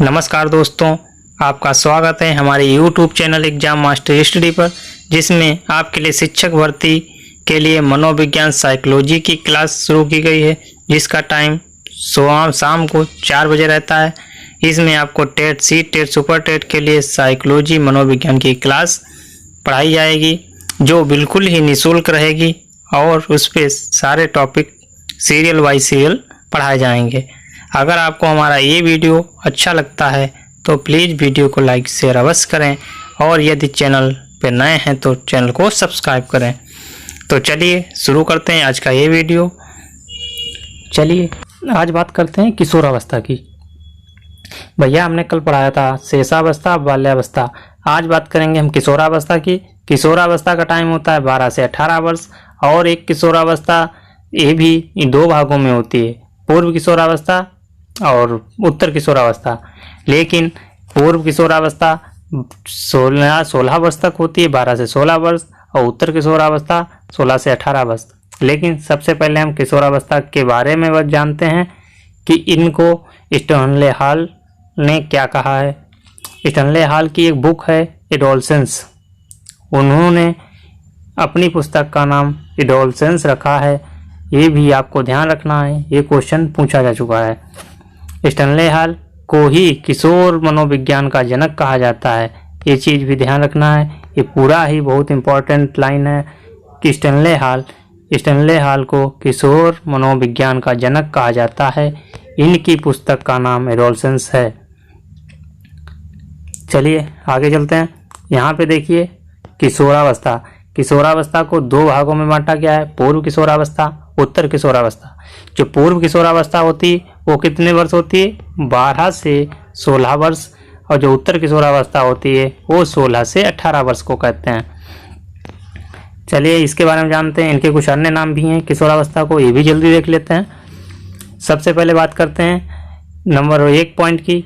नमस्कार दोस्तों, आपका स्वागत है हमारे YouTube channel exam master study पर, जिसमें आपके लिए शिक्षक भर्ती के लिए मनोविज्ञान साइकोलॉजी की क्लास शुरू की गई है, जिसका टाइम शाम को 4 बजे रहता है। इसमें आपको TET, C TET, super TET के लिए साइकोलॉजी मनोविज्ञान की क्लास पढ़ाई जाएगी, जो बिल्कुल ही निःशुल्क रहेगी और उस पर सारे टॉपिक सीरियल बाय सीरियल पढ़ाए जाएंगे। अगर आपको हमारा ये वीडियो अच्छा लगता है तो प्लीज़ वीडियो को लाइक शेयर अवश्य करें, और यदि चैनल पे नए हैं तो चैनल को सब्सक्राइब करें। तो चलिए शुरू करते हैं आज का ये वीडियो। चलिए आज बात करते हैं किशोरावस्था की। भैया हमने कल पढ़ाया था शेषावस्था, बाल्यावस्था। आज बात करेंगे हम किशोरावस्था की। किशोरावस्था का टाइम होता है 12 से 18 वर्ष, और एक किशोरावस्था ये भी 2 भागों में होती है, पूर्व किशोरावस्था और उत्तर किशोरावस्था। लेकिन पूर्व किशोरावस्था 16 वर्ष तक होती है, 12 से 16 वर्ष, और उत्तर किशोरावस्था 16 से 18 वर्ष। लेकिन सबसे पहले हम किशोरावस्था के बारे में बस जानते हैं कि इनको स्टैनले हॉल ने क्या कहा है। स्टैनले हॉल की एक बुक है एडोलसेंस, उन्होंने अपनी पुस्तक का नाम एडोलसेंस रखा है। ये भी आपको ध्यान रखना है, ये क्वेश्चन पूछा जा चुका है। स्टैनले हॉल को ही किशोर मनोविज्ञान का जनक कहा जाता है, ये चीज़ भी ध्यान रखना है। ये पूरा ही बहुत इंपॉर्टेंट लाइन है कि स्टैनले हॉल को किशोर मनोविज्ञान का जनक कहा जाता है। इनकी पुस्तक का नाम एडोलसेंस है। चलिए आगे चलते हैं। यहाँ पे देखिए किशोरावस्था। किशोरावस्था को 2 भागों में बांटा गया है, पूर्व किशोरावस्था, उत्तर किशोरावस्था। जो पूर्व किशोरावस्था होती है वो कितने वर्ष होती है? 12 से 16 वर्ष, और जो उत्तर किशोरावस्था होती है वो 16 से 18 वर्ष को कहते हैं। चलिए इसके बारे में जानते हैं। इनके कुछ अन्य नाम भी हैं किशोरावस्था को, ये भी जल्दी देख लेते हैं। सबसे पहले बात करते हैं नंबर 1 पॉइंट की,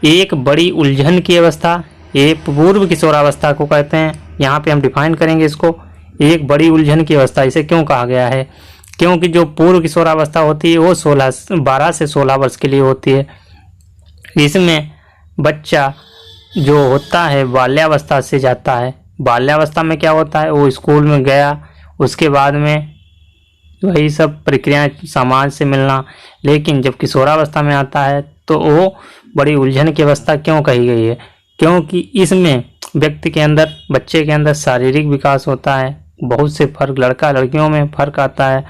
एक बड़ी उलझन की अवस्था। ये पूर्व किशोरावस्था को कहते हैं। यहाँ पे हम डिफाइन करेंगे इसको, एक बड़ी उलझन की अवस्था। इसे क्यों कहा गया है? क्योंकि जो पूर्व किशोरावस्था होती है वो 12 से 16 वर्ष के लिए होती है। इसमें बच्चा जो होता है बाल्यावस्था से जाता है। बाल्यावस्था में क्या होता है, वो स्कूल में गया, उसके बाद में वही सब प्रक्रियाएं, समाज से मिलना। लेकिन जब किशोरावस्था में आता है तो वो बड़ी उलझन की अवस्था क्यों कही गई है? क्योंकि इसमें व्यक्ति के अंदर, बच्चे के अंदर शारीरिक विकास होता है, बहुत से फर्क, लड़का लड़कियों में फर्क आता है,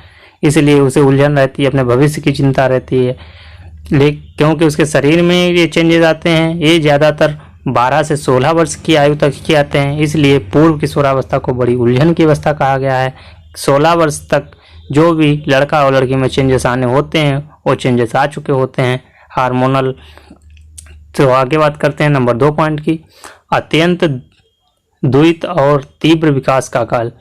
इसलिए उसे उलझन रहती है, अपने भविष्य की चिंता रहती है। लेकिन क्योंकि उसके शरीर में ये चेंजेस आते हैं, ये ज़्यादातर 12 से 16 वर्ष की आयु तक के आते हैं, इसलिए पूर्व किशोरावस्था को बड़ी उलझन की अवस्था कहा गया है। 16 वर्ष तक जो भी लड़का और लड़की में चेंजेस आने होते हैं वो चेंजेस आ चुके होते हैं, हार्मोनल। तो आगे बात करते हैं नंबर 2 पॉइंट की, अत्यंत द्वैत और तीव्र विकास का काल।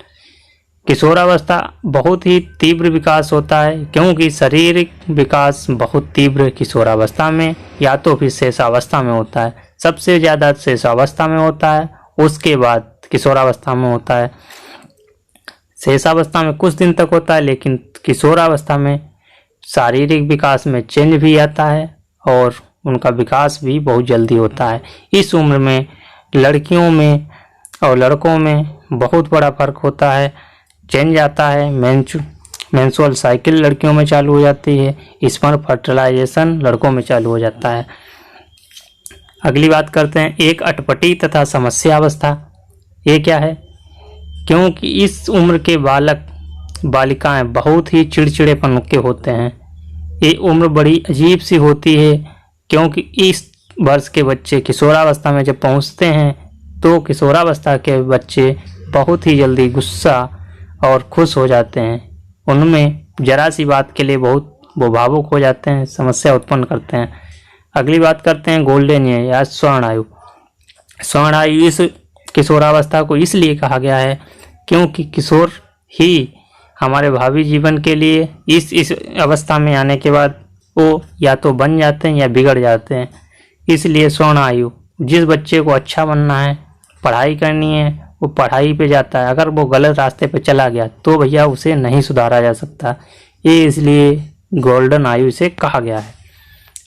किशोरावस्था बहुत ही तीव्र विकास होता है, क्योंकि शारीरिक विकास बहुत तीव्र किशोरावस्था में या तो फिर शेषावस्था में होता है। सबसे ज़्यादा शेषावस्था में होता है, उसके बाद किशोरावस्था में होता है। शेषावस्था में कुछ दिन तक होता है, लेकिन किशोरावस्था में शारीरिक विकास में चेंज भी आता है और उनका विकास भी बहुत जल्दी होता है। इस उम्र में लड़कियों में और लड़कों में बहुत बड़ा फर्क होता है, चेंज आता है। मेंस्ट्रुअल साइकिल लड़कियों में चालू हो जाती है, स्पर्म फर्टिलाइजेशन लड़कों में चालू हो जाता है। अगली बात करते हैं एक अटपटी तथा समस्या अवस्था। ये क्या है? क्योंकि इस उम्र के बालक बालिकाएं बहुत ही चिड़चिड़ेपन के होते हैं। ये उम्र बड़ी अजीब सी होती है, क्योंकि इस वर्ष के बच्चे किशोरावस्था में जब पहुंचते हैं तो किशोरावस्था के बच्चे बहुत ही जल्दी गुस्सा और खुश हो जाते हैं। उनमें जरा सी बात के लिए बहुत वो भावुक हो जाते हैं, समस्या उत्पन्न करते हैं। अगली बात करते हैं गोल्डन ईयर या स्वर्ण आयु। स्वर्ण आयु इस किशोरावस्था को इसलिए कहा गया है क्योंकि किशोर ही हमारे भावी जीवन के लिए इस अवस्था में आने के बाद वो या तो बन जाते हैं या बिगड़ जाते हैं। इसलिए स्वर्ण आयु, जिस बच्चे को अच्छा बनना है, पढ़ाई करनी है, वो पढ़ाई पे जाता है। अगर वो गलत रास्ते पे चला गया तो भैया उसे नहीं सुधारा जा सकता। ये इसलिए गोल्डन आयु से कहा गया है।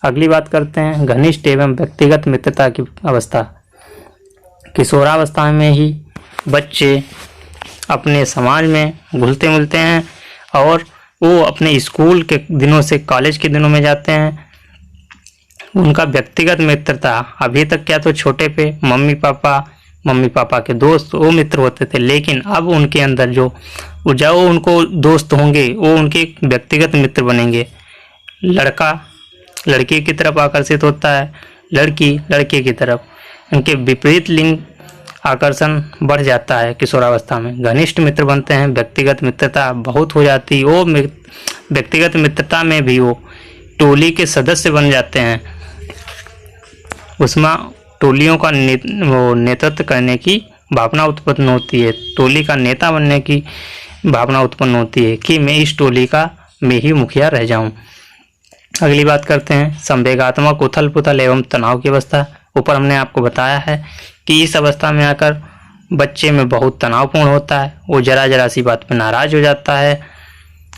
अगली बात करते हैं घनिष्ठ एवं व्यक्तिगत मित्रता की अवस्था। किशोरावस्था में ही बच्चे अपने समाज में घुलते मिलते हैं और वो अपने स्कूल के दिनों से कॉलेज के दिनों में जाते हैं। उनका व्यक्तिगत मित्रता अभी तक क्या तो छोटे पे मम्मी पापा के दोस्त वो मित्र होते थे, लेकिन अब उनके अंदर जो उनको दोस्त होंगे वो उनके व्यक्तिगत मित्र बनेंगे। लड़का लड़की की तरफ आकर्षित होता है, लड़की लड़के की तरफ, उनके विपरीत लिंग आकर्षण बढ़ जाता है किशोरावस्था में। घनिष्ठ मित्र बनते हैं, व्यक्तिगत मित्रता बहुत हो जाती है। वो व्यक्तिगत मित्रता में भी वो टोली के सदस्य बन जाते हैं, उसमें टोलियों का नेतृत्व करने की भावना उत्पन्न होती है, टोली का नेता बनने की भावना उत्पन्न होती है कि मैं इस टोली का मैं ही मुखिया रह जाऊं। अगली बात करते हैं संवेगात्मक उथल पुथल एवं तनाव की अवस्था। ऊपर हमने आपको बताया है कि इस अवस्था में आकर बच्चे में बहुत तनावपूर्ण होता है, वो जरा सी बात पर नाराज हो जाता है,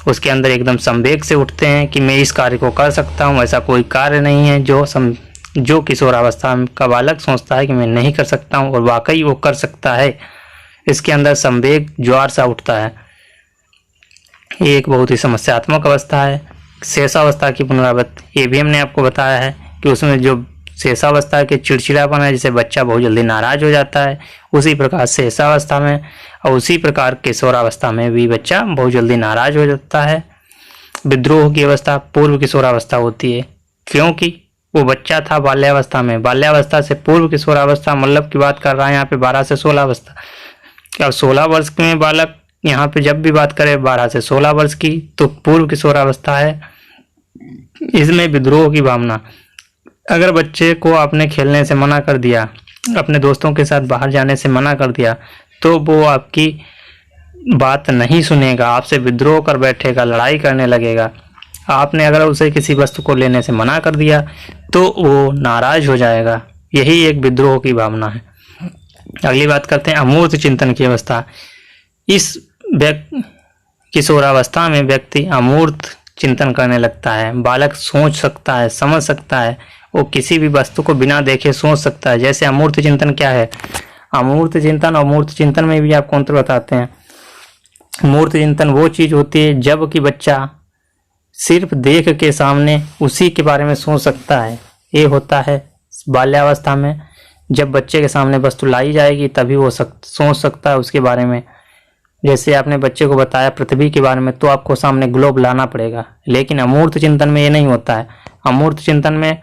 उसके अंदर एकदम संवेग से उठते हैं कि मैं इस कार्य को कर सकता हूँ, ऐसा कोई कार्य नहीं है जो किशोरावस्था का बालक सोचता है कि मैं नहीं कर सकता हूँ और वाकई वो कर सकता है। इसके अंदर संवेग ज्वार सा उठता है। ये एक बहुत ही समस्यात्मक अवस्था है। शेषावस्था की पुनरावृत्ति, ये भी हमने आपको बताया है कि उसमें जो शेषावस्था के चिड़चिड़ापन है, जिसे बच्चा बहुत जल्दी नाराज हो जाता है, उसी प्रकार शेषावस्था में और उसी प्रकार किशोरावस्था में भी बच्चा बहुत जल्दी नाराज हो जाता है। विद्रोह की अवस्था पूर्व किशोरावस्था होती है, क्योंकि वो बच्चा था बाल्यावस्था में, बाल्यावस्था से पूर्व किशोरावस्था मतलब की बात कर रहा है यहाँ पे 12 से 16 अवस्था। अब 16 वर्ष में बालक यहाँ पे जब भी बात करें 12 से 16 वर्ष की, तो पूर्व किशोरावस्था है। इसमें विद्रोह की भावना, अगर बच्चे को आपने खेलने से मना कर दिया, अपने दोस्तों के साथ बाहर जाने से मना कर दिया, तो वो आपकी बात नहीं सुनेगा, आपसे विद्रोह कर बैठेगा, लड़ाई करने लगेगा। आपने अगर उसे किसी वस्तु को लेने से मना कर दिया तो वो नाराज हो जाएगा, यही एक विद्रोह की भावना है। अगली बात करते हैं अमूर्त चिंतन की अवस्था। इस किशोरावस्था में व्यक्ति अमूर्त चिंतन करने लगता है। बालक सोच सकता है, समझ सकता है, वो किसी भी वस्तु को बिना देखे सोच सकता है। जैसे अमूर्त चिंतन क्या है, अमूर्त चिंतन और मूर्त चिंतन में भी आपको अंतर बताते हैं। मूर्त चिंतन वो चीज होती है जब कि बच्चा सिर्फ देख के सामने उसी के बारे में सोच सकता है। ये होता है बाल्यावस्था में, जब बच्चे के सामने वस्तु लाई जाएगी तभी वो सोच सकता है उसके बारे में। जैसे आपने बच्चे को बताया पृथ्वी के बारे में, तो आपको सामने ग्लोब लाना पड़ेगा, लेकिन अमूर्त चिंतन में ये नहीं होता है। अमूर्त चिंतन में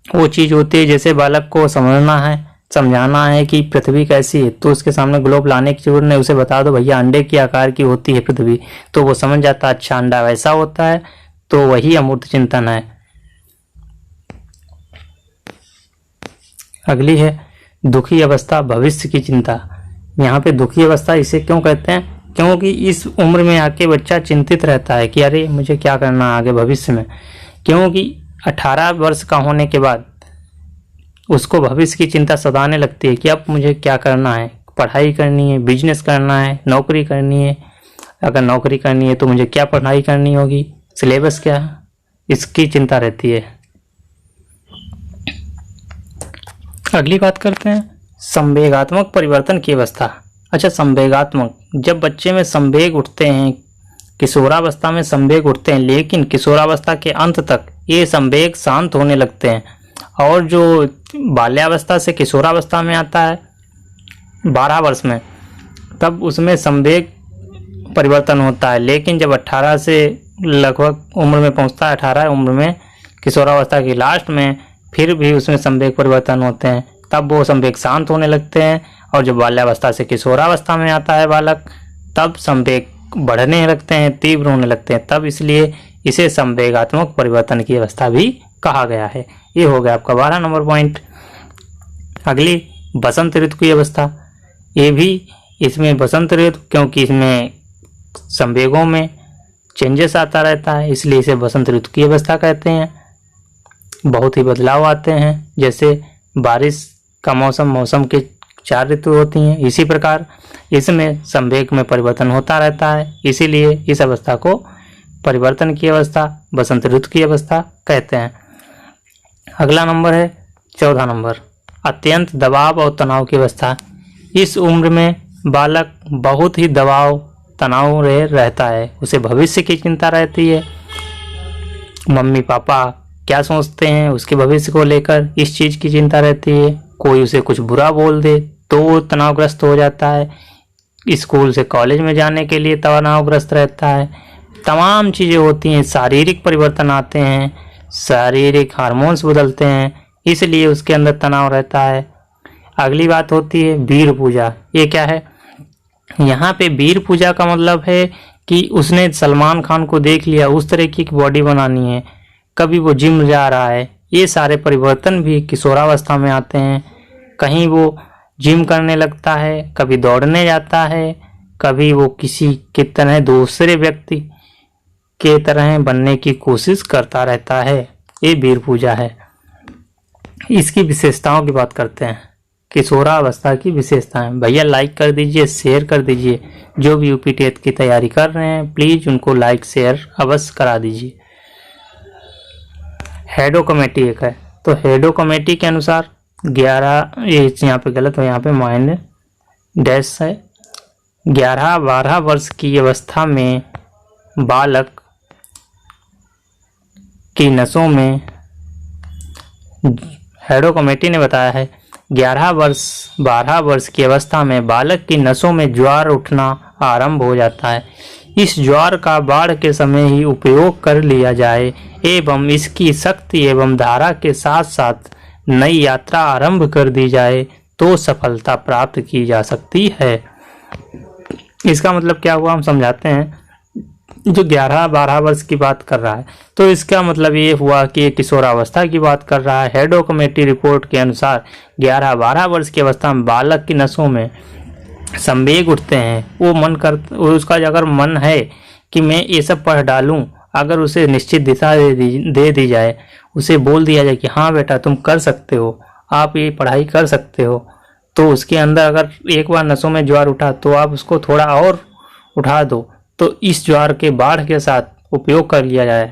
वो चीज होती है जैसे बालक को समझाना है कि पृथ्वी कैसी है, तो उसके सामने ग्लोब लाने की जरूरत नहीं, उसे बता दो भैया अंडे के आकार की होती है पृथ्वी, तो वो समझ जाता है अच्छा अंडा वैसा होता है, तो वही अमूर्त चिंतन है। अगली है दुखी अवस्था भविष्य की चिंता। यहाँ पे दुखी अवस्था इसे क्यों कहते हैं, क्योंकि इस उम्र में आके बच्चा चिंतित रहता है कि अरे मुझे क्या करना आगे भविष्य में, क्योंकि 18 वर्ष का होने के बाद उसको भविष्य की चिंता सताने लगती है कि अब मुझे क्या करना है, पढ़ाई करनी है, बिजनेस करना है, नौकरी करनी है। अगर नौकरी करनी है तो मुझे क्या पढ़ाई करनी होगी, सिलेबस क्या, इसकी चिंता रहती है। अगली बात करते हैं संवेगात्मक परिवर्तन की अवस्था। अच्छा, संवेगात्मक, जब बच्चे में संवेग उठते हैं, किशोरावस्था में संवेग उठते हैं, लेकिन किशोरावस्था के अंत तक ये संवेग शांत होने लगते हैं। और जो बाल्यावस्था से किशोरावस्था में आता है 12 वर्ष में, तब उसमें संवेग परिवर्तन होता है, लेकिन जब 18 से लगभग उम्र में पहुंचता है, 18 उम्र में किशोरावस्था की लास्ट में, फिर भी उसमें संवेग परिवर्तन होते हैं, तब वो संवेग शांत होने लगते हैं। और जब बाल्यावस्था से किशोरावस्था में आता है बालक, तब संवेग बढ़ने लगते हैं, तीव्र होने लगते हैं, तब इसलिए इसे संवेगात्मक परिवर्तन की अवस्था भी कहा गया है। ये हो गया आपका 12 नंबर पॉइंट। अगली बसंत ऋतु की अवस्था, ये भी इसमें बसंत ऋतु, क्योंकि इसमें संवेगों में चेंजेस आता रहता है, इसलिए इसे बसंत ऋतु की अवस्था कहते हैं। बहुत ही बदलाव आते हैं, जैसे बारिश का मौसम के 4 ऋतु होती हैं, इसी प्रकार इसमें संवेग में परिवर्तन होता रहता है, इसीलिए इस अवस्था को परिवर्तन की अवस्था, बसंत ऋतु की अवस्था कहते हैं। अगला नंबर है 14 नंबर, अत्यंत दबाव और तनाव की अवस्था। इस उम्र में बालक बहुत ही दबाव तनाव रहता है, उसे भविष्य की चिंता रहती है, मम्मी पापा क्या सोचते हैं उसके भविष्य को लेकर इस चीज़ की चिंता रहती है, कोई उसे कुछ बुरा बोल दे तो वो तनावग्रस्त हो जाता है, स्कूल से कॉलेज में जाने के लिए तनावग्रस्त रहता है, तमाम चीज़ें होती हैं, शारीरिक परिवर्तन आते हैं, शारीरिक हार्मोन्स बदलते हैं, इसलिए उसके अंदर तनाव रहता है। अगली बात होती है वीर पूजा। ये क्या है? यहाँ पे वीर पूजा का मतलब है कि उसने सलमान खान को देख लिया, उस तरह की बॉडी बनानी है, कभी वो जिम जा रहा है, ये सारे परिवर्तन भी किशोरावस्था में आते हैं। कहीं वो जिम करने लगता है, कभी दौड़ने जाता है, कभी वो किसी की तरह दूसरे व्यक्ति के तरह बनने की कोशिश करता रहता है। ये वीर पूजा है। इसकी विशेषताओं की बात करते हैं, किशोरावस्था की विशेषताएं। भैया लाइक कर दीजिए, शेयर कर दीजिए। जो भी यूपी टेट की तैयारी कर रहे हैं प्लीज उनको लाइक शेयर अवश्य करा दीजिए। हेडो कमेटी एक है, तो हेडो कमेटी के अनुसार 11, ये यहाँ पे गलत है, यहाँ पे माइनस डैश है, 11-12 वर्ष की अवस्था में बालक की नसों में, हेडो कमेटी ने बताया है 11-12 वर्ष की अवस्था में बालक की नसों में ज्वार उठना आरंभ हो जाता है। इस ज्वार का बाढ़ के समय ही उपयोग कर लिया जाए एवं इसकी शक्ति एवं धारा के साथ साथ नई यात्रा आरंभ कर दी जाए तो सफलता प्राप्त की जा सकती है। इसका मतलब क्या हुआ हम समझाते हैं। जो 11-12 वर्ष की बात कर रहा है तो इसका मतलब ये हुआ कि किशोरावस्था की बात कर रहा है। हेडो कमेटी रिपोर्ट के अनुसार 11-12 वर्ष की अवस्था में बालक की नसों में संवेग उठते हैं। वो मन कर, उसका अगर मन है कि मैं ये सब पढ़ डालूं, अगर उसे निश्चित दिशा दे दी जाए, उसे बोल दिया जाए कि हाँ बेटा तुम कर सकते हो, आप ये पढ़ाई कर सकते हो, तो उसके अंदर अगर एक बार नसों में ज्वार उठा तो आप उसको थोड़ा और उठा दो, तो इस ज्वार के बाढ़ के साथ उपयोग कर लिया जाए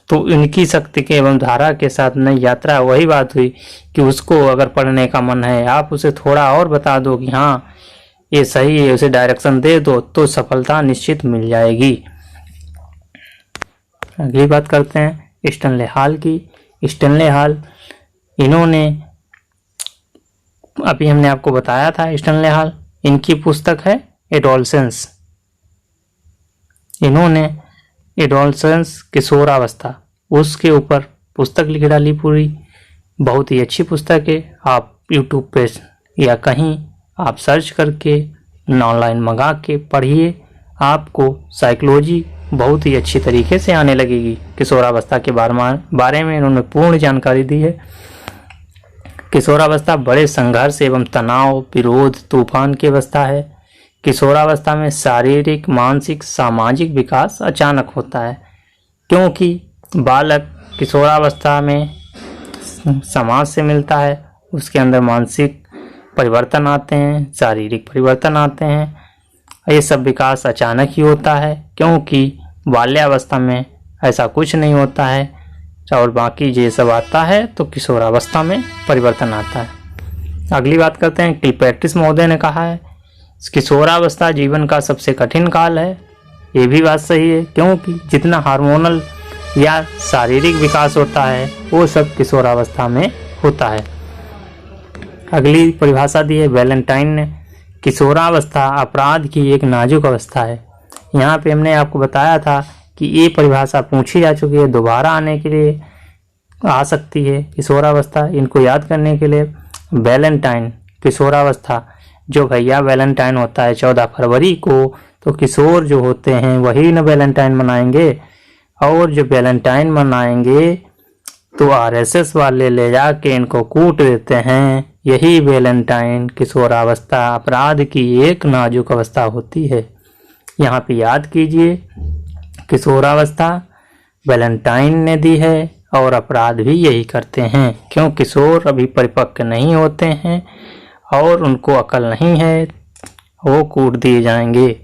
तो इनकी शक्ति के एवं धारा के साथ नई यात्रा। वही बात हुई कि उसको अगर पढ़ने का मन है, आप उसे थोड़ा और बता दो कि हाँ ये सही है, उसे डायरेक्शन दे दो तो सफलता निश्चित मिल जाएगी। अगली बात करते हैं स्टैनले हॉल की। स्टैनले हॉल, इन्होंने अभी हमने आपको बताया था स्टैनले हॉल, इनकी पुस्तक है एडोलसेंस। इन्होंने एडोलसेंस किशोरावस्था उसके ऊपर पुस्तक लिख डाली पूरी। बहुत ही अच्छी पुस्तक है। आप यूट्यूब पे या कहीं आप सर्च करके ऑनलाइन मंगा के पढ़िए, आपको साइकोलॉजी बहुत ही अच्छी तरीके से आने लगेगी। किशोरावस्था के बारे में इन्होंने पूर्ण जानकारी दी है। किशोरावस्था बड़े संघर्ष एवं तनाव, विरोध, तूफान की अवस्था है। किशोरावस्था में शारीरिक, मानसिक, सामाजिक विकास अचानक होता है, क्योंकि बालक किशोरावस्था में समाज से मिलता है, उसके अंदर मानसिक परिवर्तन आते हैं, शारीरिक परिवर्तन आते हैं। ये सब विकास अचानक ही होता है, क्योंकि बाल्यावस्था में ऐसा कुछ नहीं होता है और बाकी ये सब आता है तो किशोरावस्था में परिवर्तन आता है। अगली बात करते हैं, किलपेट्रिस महोदय ने कहा है किशोरावस्था जीवन का सबसे कठिन काल है। ये भी बात सही है, क्योंकि जितना हार्मोनल या शारीरिक विकास होता है वो सब किशोरावस्था में होता है। अगली परिभाषा दी है वैलेंटाइन ने, किशोरावस्था अपराध की एक नाजुक अवस्था है। यहाँ पे हमने आपको बताया था कि ये परिभाषा पूछी जा चुकी है, दोबारा आने के लिए आ सकती है। किशोरावस्था, इनको याद करने के लिए वैलेंटाइन किशोरावस्था, जो भैया वैलेंटाइन होता है 14 फरवरी को, तो किशोर जो होते हैं वही न वैलेंटाइन मनाएंगे, और जो वैलेंटाइन मनाएंगे तो आरएसएस वाले ले जाके इनको कूट देते हैं। यही वैलेंटाइन किशोरावस्था अपराध की एक नाजुक अवस्था होती है। यहाँ पे याद कीजिए, किशोरावस्था वैलेंटाइन ने दी है और अपराध भी यही करते हैं, क्यों किशोर अभी परिपक्व नहीं होते हैं और उनको अकल नहीं है, वो कूट दिए जाएंगे।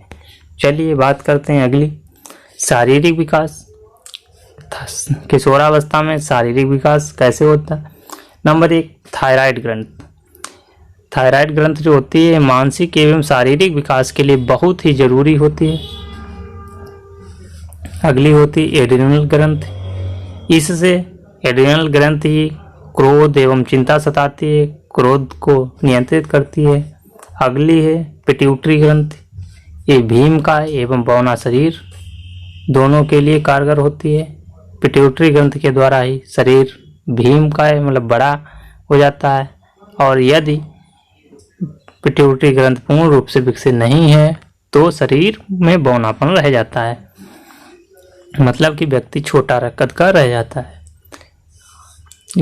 चलिए बात करते हैं अगली, शारीरिक विकास। किशोरावस्था में शारीरिक विकास कैसे होता है? नंबर 1, थायराइड ग्रंथ। थायराइड ग्रंथ जो होती है मानसिक एवं शारीरिक विकास के लिए बहुत ही जरूरी होती है। अगली होती है एड्रिनल ग्रंथ। इससे एड्रिनल ग्रंथ ही क्रोध एवं चिंता सताती है, क्रोध को नियंत्रित करती है। अगली है पिट्यूटरी ग्रंथ। ये भीम का एवं बौना शरीर दोनों के लिए कारगर होती है। पिट्यूटरी ग्रंथ के द्वारा ही शरीर भीम का मतलब बड़ा हो जाता है, और यदि पिट्यूटरी ग्रंथ पूर्ण रूप से विकसित नहीं है तो शरीर में बौनापन रह जाता है, मतलब कि व्यक्ति छोटा कद का रह जाता है।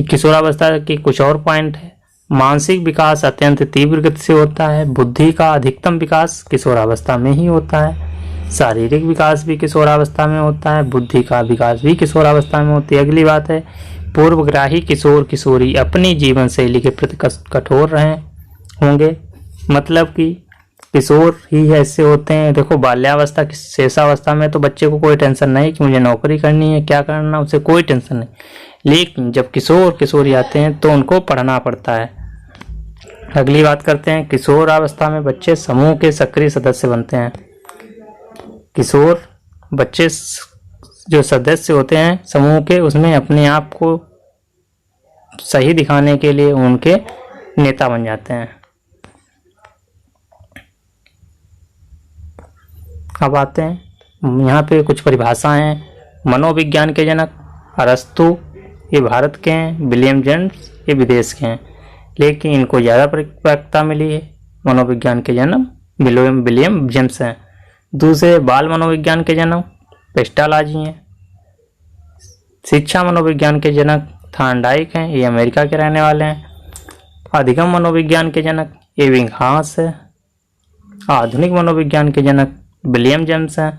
किशोरावस्था के कुछ और पॉइंट है। मानसिक विकास अत्यंत तीव्र गति से होता है। बुद्धि का अधिकतम विकास किशोरावस्था में ही होता है। शारीरिक विकास भी किशोरावस्था में होता है। बुद्धि का विकास भी किशोरावस्था में होती है। अगली बात है पूर्वग्राही किशोर किशोरी अपनी जीवन शैली के प्रति कठोर रहे होंगे, मतलब कि किशोर ही ऐसे होते हैं। देखो बाल्यावस्था की शेषावस्था में तो बच्चे को कोई टेंशन नहीं कि मुझे नौकरी करनी है, क्या करना, उसे कोई टेंशन नहीं। लेकिन जब किशोर किशोरी आते हैं तो उनको पढ़ना पड़ता है। अगली बात करते हैं किशोरावस्था में बच्चे समूह के सक्रिय सदस्य बनते हैं। किशोर बच्चे जो सदस्य होते हैं समूह के, उसमें अपने आप को सही दिखाने के लिए उनके नेता बन जाते हैं। अब आते हैं यहाँ पे कुछ परिभाषाएं। मनोविज्ञान के जनक अरस्तु, ये भारत के हैं। विलियम जेम्स, ये विदेश के हैं, लेकिन इनको ज़्यादा परिपक्वता मिली है। मनोविज्ञान के जनक विलियम जेम्स हैं। दूसरे बाल मनोविज्ञान के जनक पेस्टालाजी हैं। शिक्षा मनोविज्ञान के जनक थॉर्नडाइक हैं, ये अमेरिका के रहने वाले हैं। अधिगम मनोविज्ञान के जनक एबिंगहास है। आधुनिक मनोविज्ञान के जनक विलियम जेम्स हैं।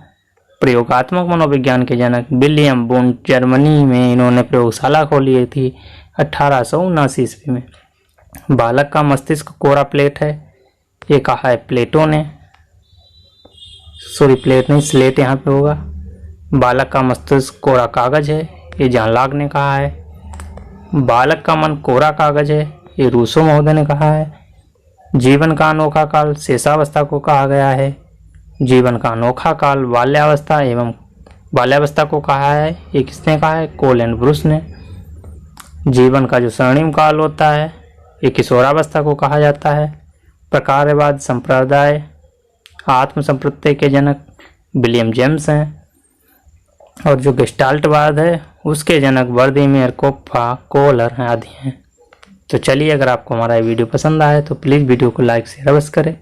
प्रयोगात्मक मनोविज्ञान के जनक विलियम वुंट, जर्मनी में इन्होंने प्रयोगशाला खोली थी 1879 ईस्वी में। बालक का मस्तिष्क कोरा प्लेट है, ये कहा है प्लेटो ने। सॉरी प्लेट नहीं, स्लेट यहाँ पे होगा। बालक का मस्तिष्क कोरा कागज है, ये जॉन लॉक ने कहा है। बालक का मन कोरा कागज है, ये रूसो महोदय ने कहा है। जीवन का अनोखा काल शेषावस्था को कहा गया है। जीवन का अनोखा काल बाल्यावस्था एवं बाल्यावस्था को कहा है, ये किसने कहा है? कोल एंड ब्रूस ने। जीवन का जो स्वर्णिम काल होता है ये किशोरावस्था को कहा जाता है। प्रकारवाद संप्रदाय आत्म संप्रत्यय के जनक विलियम जेम्स हैं, और जो गेस्टाल्टवाद है उसके जनक वर्दीमीर कोप्फा, कोहलर हैं आदि हैं। तो चलिए, अगर आपको हमारा वीडियो पसंद आए तो प्लीज़ वीडियो को लाइक शेयर अवश्य करें।